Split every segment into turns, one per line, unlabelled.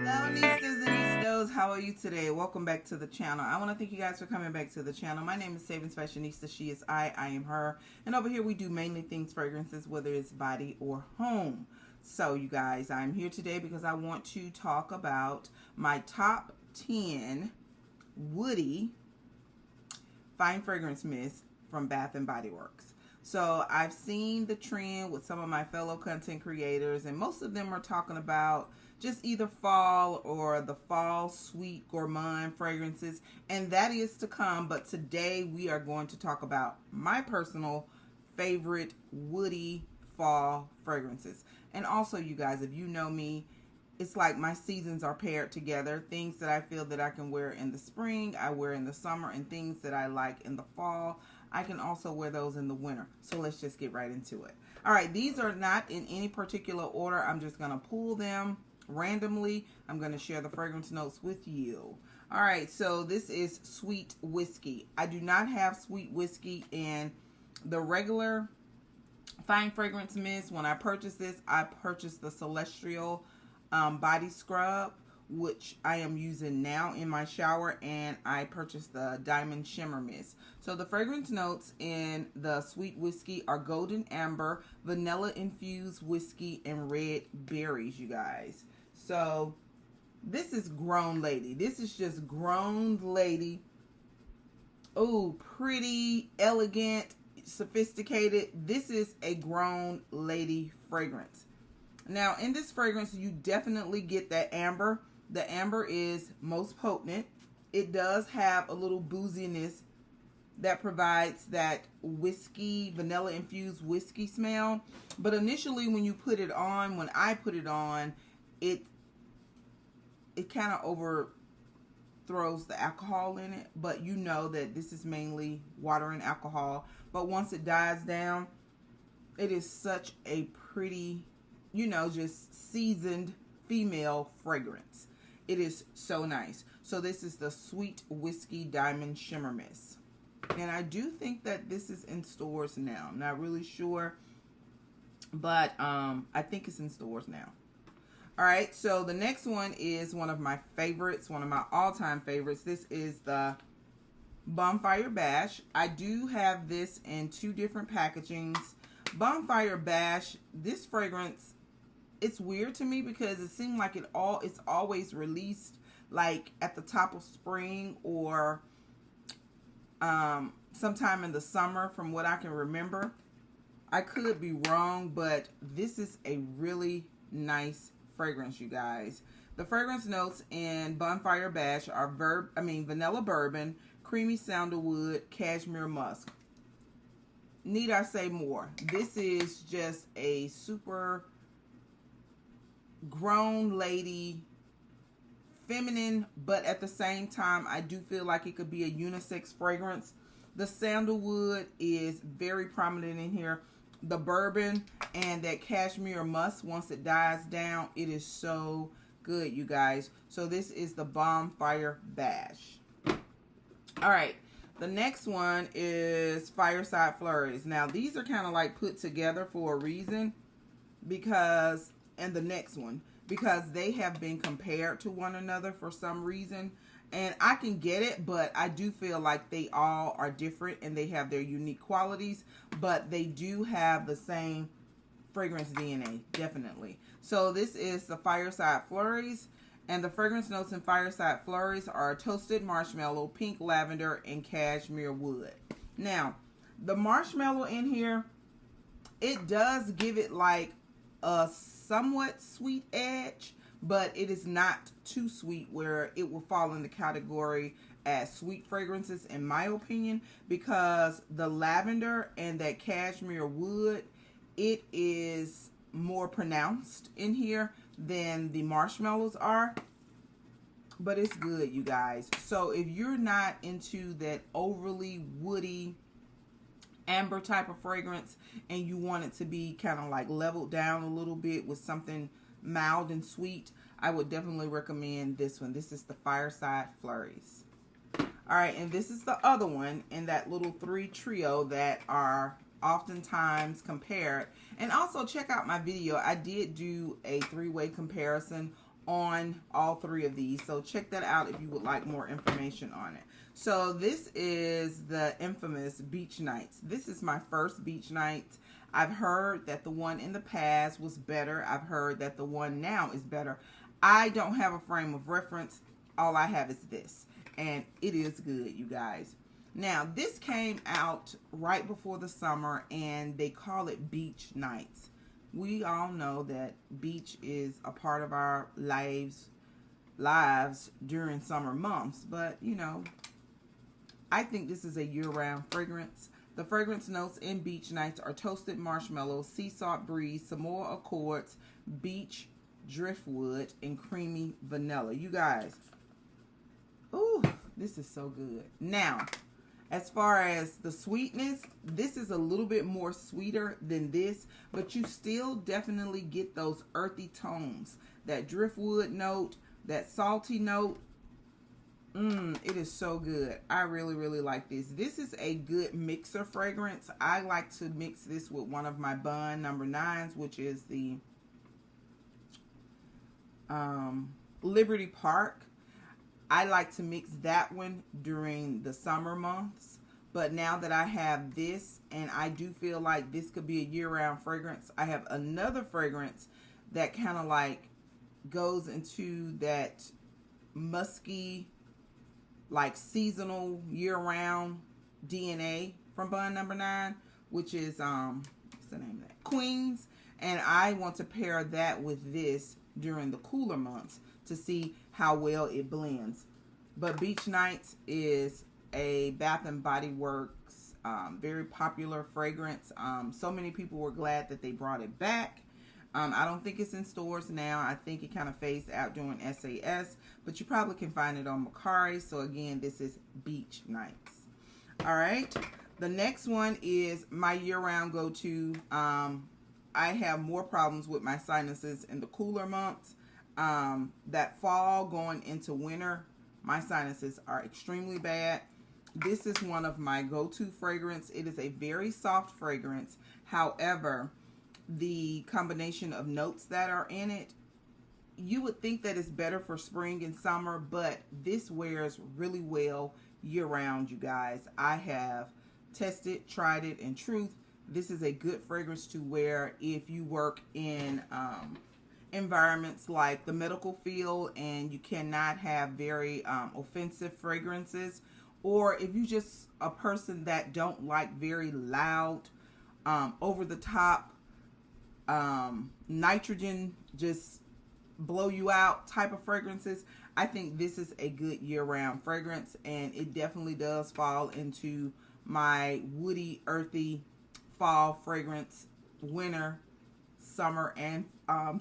Nistas and Nistos, how are you today? Welcome back to the channel. I want to thank you guys for coming back to the channel. My name is SavingsFashionista. She is I am her. And over here we do mainly things fragrances, whether it's body or home. So you guys, I'm here today because I want to talk about my top 10 woody fine fragrance mists from Bath & Body Works. So I've seen the trend with some of my fellow content creators, and most of them are talking about just either fall or the fall sweet gourmand fragrances, and that is to come. But today we are going to talk about my personal favorite woody fall fragrances. And also, you guys, if you know me, it's like my seasons are paired together. Things that I feel that I can wear in the spring, I wear in the summer, and things that I like in the fall, I can also wear those in the winter. So let's just get right into it. All right, these are not in any particular order. I'm just going to pull them randomly. I'm going to share the fragrance notes with you. All right, so this is Sweet Whiskey. I do not have Sweet Whiskey in the regular fine fragrance mist. When I purchased this, I purchased the Celestial body scrub, which I am using now in my shower, and I purchased the Diamond Shimmer Mist. So the fragrance notes in the Sweet Whiskey are golden amber, vanilla infused whiskey, and red berries, you guys. So this is grown lady. This is just grown lady. Oh, pretty, elegant, sophisticated. This is a grown lady fragrance. Now in this fragrance, you definitely get that amber. The amber is most potent. It does have a little booziness that provides that whiskey, vanilla infused whiskey smell. But initially when you put it on, when I put it on, it kind of overthrows the alcohol in it. But you know that this is mainly water and alcohol. But once it dies down, it is such a pretty, you know, just seasoned female fragrance. It is so nice. So this is the Sweet Whiskey Diamond Shimmer Mist. And I do think that this is in stores now. I'm not really sure, but I think it's in stores now. All right, so the next one is one of my favorites, one of my all-time favorites. This is the Bonfire Bash. I do have this in two different packagings. Bonfire Bash, this fragrance, it's weird to me because it seemed like it's always released like at the top of spring or sometime in the summer from what I can remember. I could be wrong, but this is a really nice fragrance, you guys. The fragrance notes in Bonfire Bash are vanilla bourbon, creamy sandalwood, cashmere musk. Need I say more? This is just a super grown lady, feminine, but at the same time I do feel like it could be a unisex fragrance. The sandalwood is very prominent in here. The bourbon and that cashmere musk, once it dies down, it is so good, you guys. So this is the Bonfire Bash. All right, the next one is Fireside Flurries. Now these are kind of like put together for a reason, because and the next one, because they have been compared to one another for some reason. And I can get it, but I do feel like they all are different and they have their unique qualities, but they do have the same fragrance DNA, definitely. So this is the Fireside Flurries, and the fragrance notes in Fireside Flurries are toasted marshmallow, pink lavender, and cashmere wood. Now, the marshmallow in here, it does give it like a somewhat sweet edge, but it is not too sweet where it will fall in the category as sweet fragrances, in my opinion, because the lavender and that cashmere wood, it is more pronounced in here than the marshmallows are. But it's good, you guys. So if you're not into that overly woody amber type of fragrance and you want it to be kind of like leveled down a little bit with something mild and sweet, I would definitely recommend this one. This is the Fireside Flurries. All right, and this is the other one in that little three trio that are oftentimes compared. And also check out my video. I did do a three-way comparison on all 3 of these. So check that out if you would like more information on it. So this is the infamous Beach Nights. This is my first Beach Night. I've heard that the one in the past was better. I've heard that the one now is better. I don't have a frame of reference. All I have is this. And it is good, you guys. Now, this came out right before the summer, and they call it Beach Nights. We all know that beach is a part of our lives during summer months. But, you know, I think this is a year-round fragrance. The fragrance notes in Beach Nights are toasted marshmallows, sea salt breeze, Samoa Accords, beach driftwood, and creamy vanilla. You guys, ooh, this is so good. Now, as far as the sweetness, this is a little bit more sweeter than this, but you still definitely get those earthy tones. That driftwood note, that salty note. It is so good. I really, really like this. This is a good mixer fragrance. I like to mix this with one of my Bun number 9s, which is the Liberty Park. I like to mix that one during the summer months. But now that I have this, and I do feel like this could be a year-round fragrance, I have another fragrance that kind of like goes into that musky, like seasonal year-round DNA from Bun number 9, which is what's the name of that? Queens. And I want to pair that with this during the cooler months to see how well it blends. But Beach Nights is a Bath and Body Works very popular fragrance. So many people were glad that they brought it back. I don't think it's in stores now. I think it kind of phased out during SAS, but you probably can find it on Mercari. So again, this is Beach Nights. All right. The next one is my year-round go-to. I have more problems with my sinuses in the cooler months. That fall going into winter, my sinuses are extremely bad. This is one of my go-to fragrance. It is a very soft fragrance. However, the combination of notes that are in it, you would think that it's better for spring and summer, but this wears really well year-round, you guys. I have tested, tried it, and truth, this is a good fragrance to wear if you work in environments like the medical field and you cannot have very offensive fragrances, or if you just a person that don't like very loud, over the top, nitrogen just blow you out type of fragrances. I think this is a good year-round fragrance, and it definitely does fall into my woody, earthy fall fragrance, winter, summer, and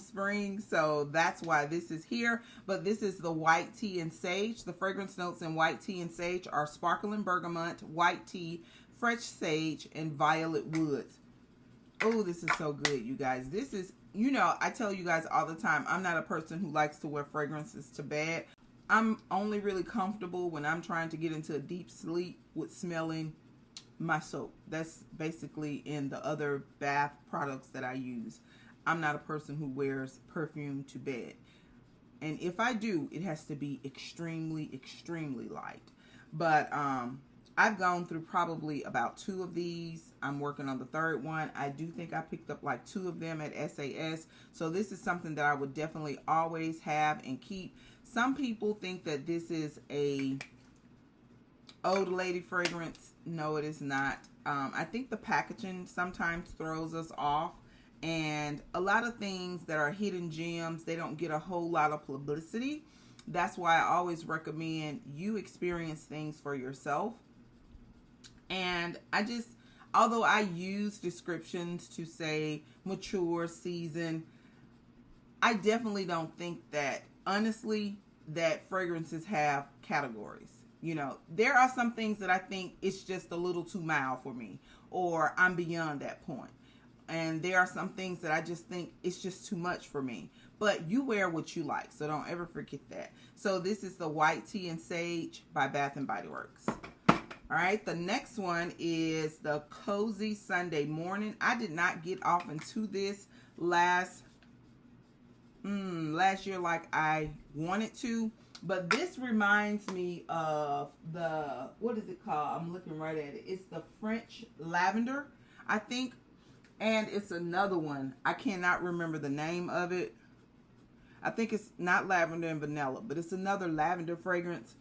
spring. So that's why this is here. But this is the white tea and sage. The fragrance notes in white tea and sage are sparkling bergamot, white tea, fresh sage, and violet woods. Oh, this is so good, you guys. This is, you know, I tell you guys all the time, I'm not a person who likes to wear fragrances to bed. I'm only really comfortable when I'm trying to get into a deep sleep with smelling my soap. That's basically in the other bath products that I use. I'm not a person who wears perfume to bed. And if I do, it has to be extremely, extremely light. But I've gone through probably about 2 of these. I'm working on the 3rd one. I do think I picked up like 2 of them at SAS. So this is something that I would definitely always have and keep. Some people think that this is a old lady fragrance. No, it is not. I think the packaging sometimes throws us off. And a lot of things that are hidden gems, they don't get a whole lot of publicity. That's why I always recommend you experience things for yourself. And I just, although I use descriptions to say mature, seasoned, I definitely don't think that, honestly, that fragrances have categories. You know, there are some things that I think it's just a little too mild for me, or I'm beyond that point. And there are some things that I just think it's just too much for me. But you wear what you like, so don't ever forget that. So this is the White Tea and Sage by Bath and Body Works. All right, the next one is the Cozy Sunday Morning. I did not get off into this last last year like I wanted to. But this reminds me of the, what is it called? I'm looking right at it. It's the French lavender, I think. And it's another one. I cannot remember the name of it. I think it's not lavender and vanilla, but it's another lavender fragrance.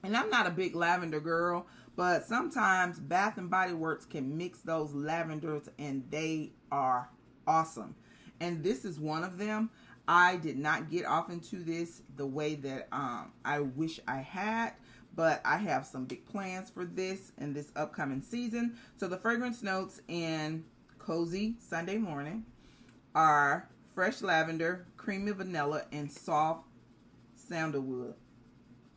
And I'm not a big lavender girl, but sometimes Bath and Body Works can mix those lavenders and they are awesome. And this is one of them. I did not get off into this the way that I wish I had, but I have some big plans for this in this upcoming season. So the fragrance notes in Cozy Sunday Morning are fresh lavender, creamy vanilla, and soft sandalwood.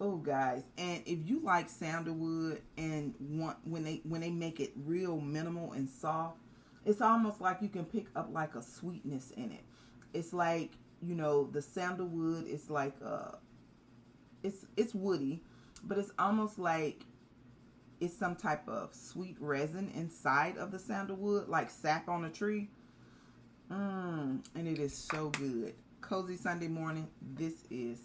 Oh, guys, and if you like sandalwood and want when they make it real minimal and soft, it's almost like you can pick up like a sweetness in it. It's like, you know, the sandalwood is like it's woody, but it's almost like it's some type of sweet resin inside of the sandalwood, like sap on a tree. And it is so good. Cozy Sunday Morning. This is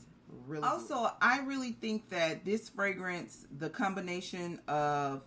really also good. I really think that this fragrance, the combination of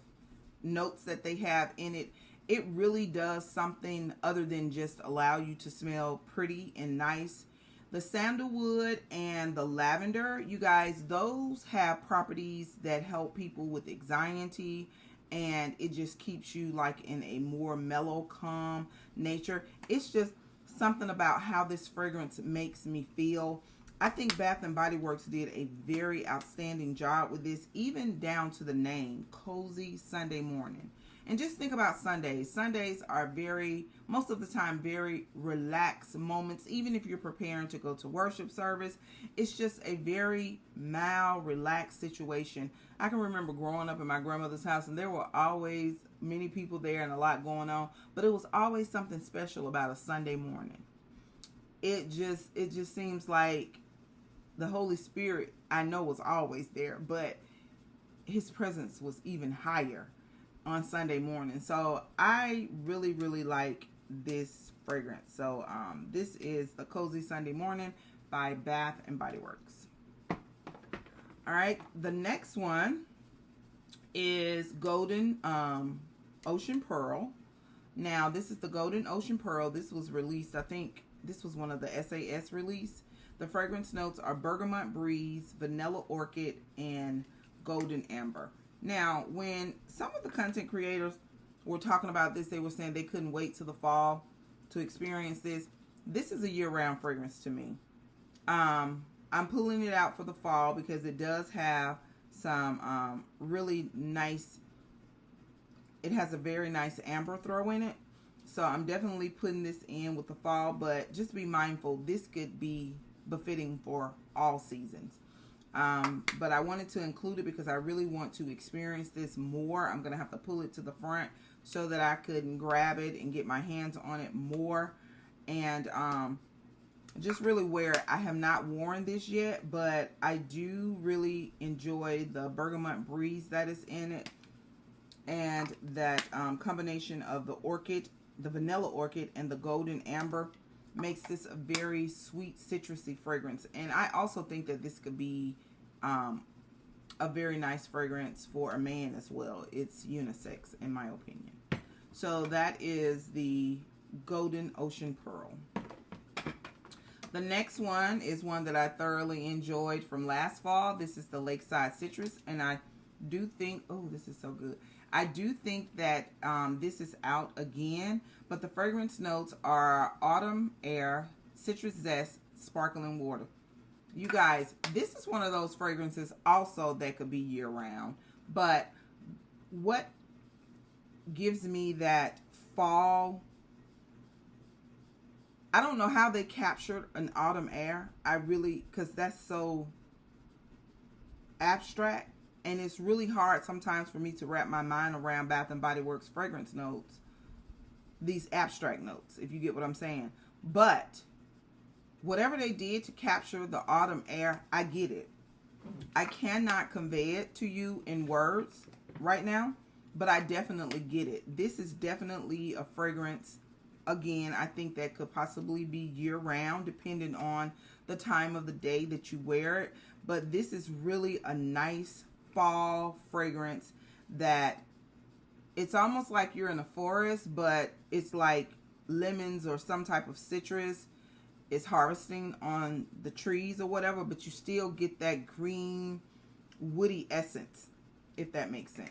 notes that they have in it, it really does something other than just allow you to smell pretty and nice. The sandalwood and the lavender, you guys, those have properties that help people with anxiety, and it just keeps you like in a more mellow, calm nature. It's just something about how this fragrance makes me feel. I think Bath and Body Works did a very outstanding job with this, even down to the name, Cozy Sunday Morning. And just think about Sundays. Sundays are most of the time, very relaxed moments. Even if you're preparing to go to worship service, it's just a very mild, relaxed situation. I can remember growing up in my grandmother's house, and there were always many people there and a lot going on. But it was always something special about a Sunday morning. It just seems like the Holy Spirit, I know, was always there, but His presence was even higher on Sunday morning. So I really, really like this fragrance. So this is the Cozy Sunday Morning by Bath and Body Works. All right, the next one is Golden Ocean Pearl. Now this is the Golden Ocean Pearl. This was released, I think this was one of the SAS release. The fragrance notes are bergamot breeze, vanilla orchid, and golden amber. Now, when some of the content creators were talking about this, they were saying they couldn't wait till the fall to experience this. This is a year-round fragrance to me. I'm pulling it out for the fall because it does have some really nice, it has a very nice amber throw in it. So I'm definitely putting this in with the fall, but just be mindful, this could be befitting for all seasons. But I wanted to include it because I really want to experience this more. I'm going to have to pull it to the front so that I could grab it and get my hands on it more. And just really wear it. I have not worn this yet, but I do really enjoy the bergamot breeze that is in it. And that combination of the orchid, the vanilla orchid, and the golden amber makes this a very sweet, citrusy fragrance. And I also think that this could be a very nice fragrance for a man as well. It's unisex, in my opinion. So that is the Golden Ocean Pearl. The next one is one that I thoroughly enjoyed from last fall. This is the Lakeside Citrus, and I do think, oh, this is so good. I do think that this is out again, but the fragrance notes are autumn air, citrus zest, sparkling water. You guys, this is one of those fragrances also that could be year round, but what gives me that fall, I don't know how they captured an autumn air. Because that's so abstract. And it's really hard sometimes for me to wrap my mind around Bath and Body Works fragrance notes. These abstract notes, if you get what I'm saying. But whatever they did to capture the autumn air, I get it. I cannot convey it to you in words right now, but I definitely get it. This is definitely a fragrance again, I think that could possibly be year-round, depending on the time of the day that you wear it. But this is really a nice fall fragrance that it's almost like you're in a forest, but it's like lemons or some type of citrus is harvesting on the trees or whatever, but you still get that green, woody essence, if that makes sense.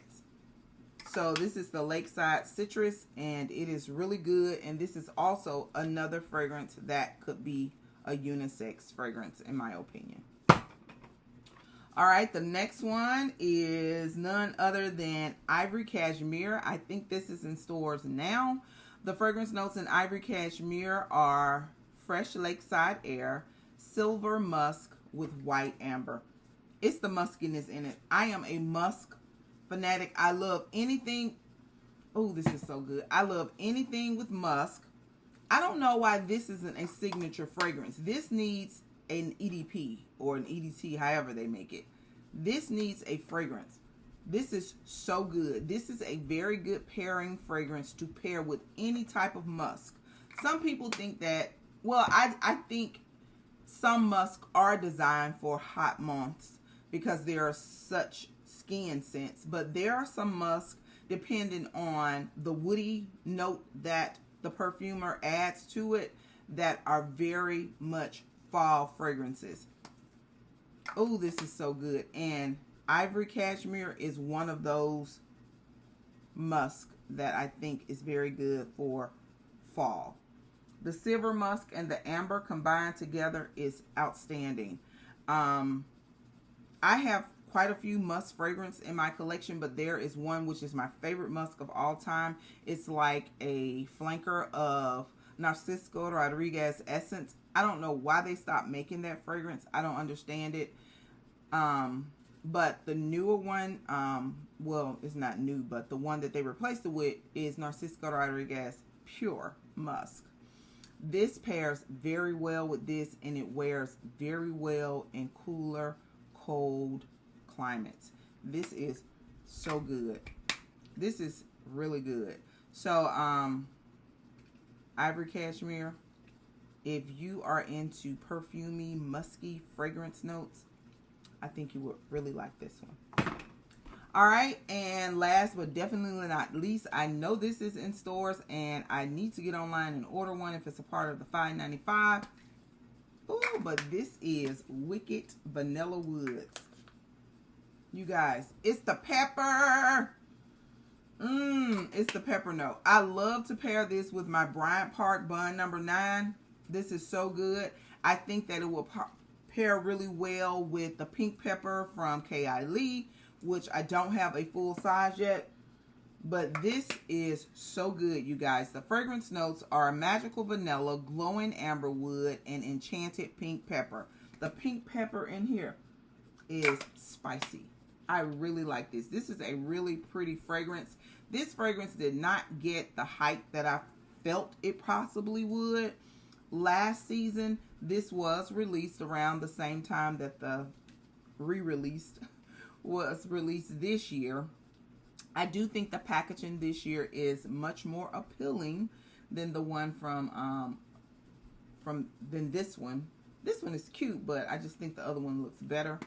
So this is the Lakeside Citrus, and it is really good. And this is also another fragrance that could be a unisex fragrance, in my opinion. All right, the next one is none other than Ivory Cashmere. I think this is in stores now. The fragrance notes in Ivory Cashmere are fresh lakeside air, silver musk with white amber. It's the muskiness in it. I am a musk fanatic. I love anything. Oh, this is so good. I love anything with musk. I don't know why this isn't a signature fragrance. This needs an EDP or an EDT, however they make it. This needs a fragrance. This is so good. This is a very good pairing fragrance to pair with any type of musk. Some people think that, well, I think some musk are designed for hot months because they are such skin scents, but there are some musk, depending on the woody note that the perfumer adds to it, that are very much fall fragrances. Oh, this is so good. And Ivory Cashmere is one of those musk that I think is very good for fall. The silver musk and the amber combined together is outstanding. I have quite a few musk fragrance in my collection, but there is one which is my favorite musk of all time. It's like a flanker of Narciso Rodriguez Essence. I don't know why they stopped making that fragrance. I don't understand it. But the newer one, well, it's not new, but the one that they replaced it with is Narciso Rodriguez Pure Musk. This pairs very well with this, and it wears very well in cooler, cold climates. This is so good. This is really good. So, Ivory Cashmere, if you are into perfumey, musky fragrance notes, I think you would really like this one. All right, and last but definitely not least, I know this is in stores, and I need to get online and order one if it's a part of the $5.95. Oh, but this is Wicked Vanilla Woods. You guys, it's the pepper. It's the pepper note. I love to pair this with my Bryant Park Bun number 9. This is so good. I think that it will pair really well with the pink pepper from K.I. Lee, which I don't have a full size yet. But this is so good, you guys. The fragrance notes are magical vanilla, glowing amber wood, and enchanted pink pepper. The pink pepper in here is spicy. I really like this. This is a really pretty fragrance. This fragrance did not get the hype that I felt it possibly would. Last season, this was released around the same time that the re-released was released this year. I do think the packaging this year is much more appealing than the one than this one. This one is cute, but I just think the other one looks better.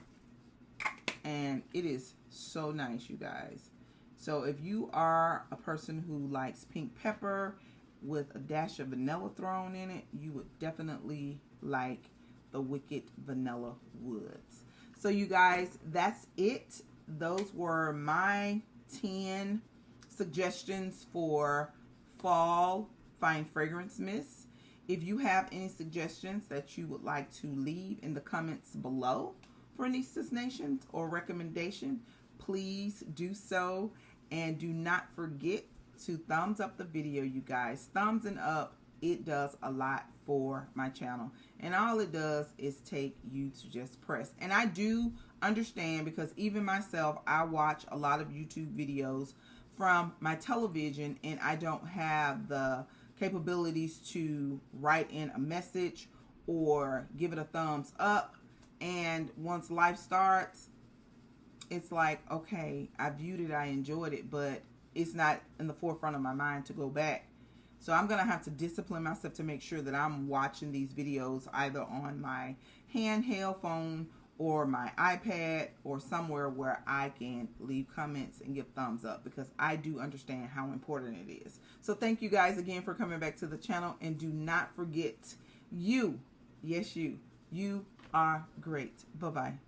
And it is so nice, you guys. So if you are a person who likes pink pepper with a dash of vanilla thrown in it, you would definitely like the Wicked Vanilla Woods. So you guys, that's it. Those were my 10 suggestions for fall fine fragrance mists. If you have any suggestions that you would like to leave in the comments below for Nista's Nation or recommendation, please do so. And do not forget to thumbs up the video, you guys. Thumbsing up, it does a lot for my channel. And all it does is take you to just press. And I do understand, because even myself, I watch a lot of YouTube videos from my television, and I don't have the capabilities to write in a message or give it a thumbs up. And once life starts, it's like, okay, I viewed it, I enjoyed it, but it's not in the forefront of my mind to go back So I'm going to have to discipline myself to make sure that I'm watching these videos either on my handheld phone or my iPad or somewhere where I can leave comments and give thumbs up, because I do understand how important it is. So thank you guys again for coming back to the channel, and do not forget, you, yes you are great. Bye-bye.